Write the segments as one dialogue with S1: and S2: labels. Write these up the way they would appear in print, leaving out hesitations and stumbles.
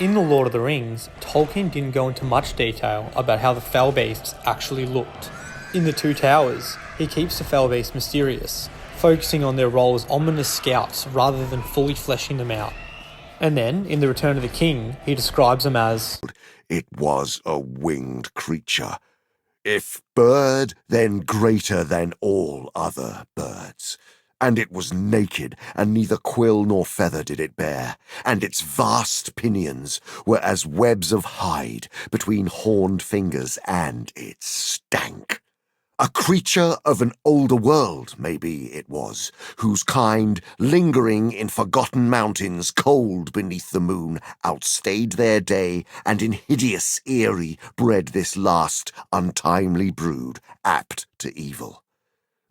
S1: In The Lord of the Rings, Tolkien didn't go into much detail about how the fell beasts actually looked. In The Two Towers, he keeps the fell beasts mysterious, focusing on their role as ominous scouts rather than fully fleshing them out. And then, in The Return of the King, he describes them as,
S2: "It was a winged creature. If bird, then greater than all other birds. And it was naked, and neither quill nor feather did it bear, and its vast pinions were as webs of hide between horned fingers, and it stank. A creature of an older world, maybe it was, whose kind, lingering in forgotten mountains cold beneath the moon, outstayed their day, and in hideous eyrie bred this last untimely brood, apt to evil.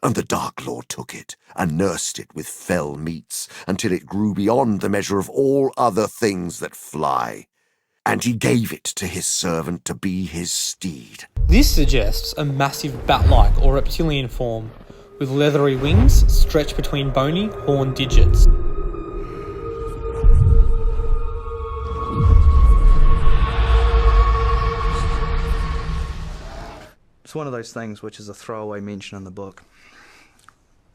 S2: And the Dark Lord took it, and nursed it with fell meats, until it grew beyond the measure of all other things that fly. And he gave it to his servant to be his steed."
S1: This suggests a massive bat-like or reptilian form, with leathery wings stretched between bony, horned digits.
S3: It's one of those things which is a throwaway mention in the book,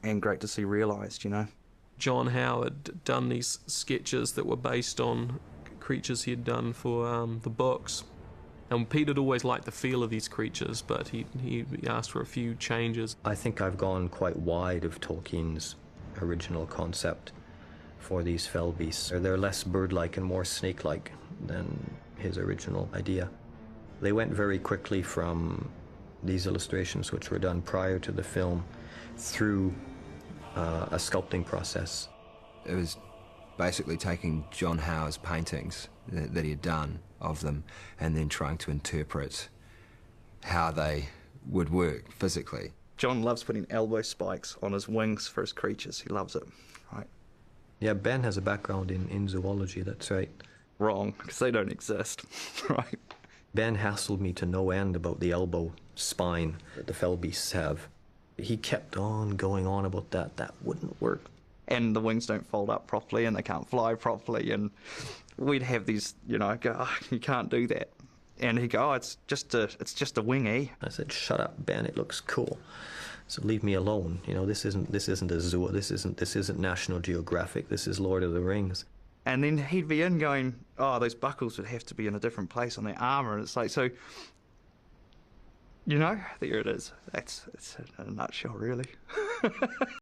S3: and great to see realised, you know.
S4: John Howard done these sketches that were based on creatures he had done for the books. And Pete had always liked the feel of these creatures, but he asked for a few changes.
S5: I think I've gone quite wide of Tolkien's original concept for these fell beasts. They're less bird-like and more snake-like than his original idea. They went very quickly from these illustrations, which were done prior to the film, through a sculpting process.
S6: It was basically taking John Howard's paintings that he had done of them and then trying to interpret how they would work physically.
S3: John loves putting elbow spikes on his wings for his creatures. He loves it, right?
S5: Yeah, Ben has a background in zoology, that's right.
S3: Wrong, because they don't exist, right?
S5: Ben hassled me to no end about the elbow spine that the fell beasts have. He kept on going on about that. That wouldn't work.
S3: And the wings don't fold up properly, and they can't fly properly, and we'd have these, you know, go, "Oh, you can't do that." And he'd go, "Oh, it's just a wing, eh?"
S5: I said, "Shut up, Ben, it looks cool. So leave me alone. You know, this isn't a zoo, this isn't National Geographic, this is Lord of the Rings."
S3: And then he'd be in going, "Oh, those buckles would have to be in a different place on their armour." And it's like, so, you know, there it is. It's in a nutshell, really.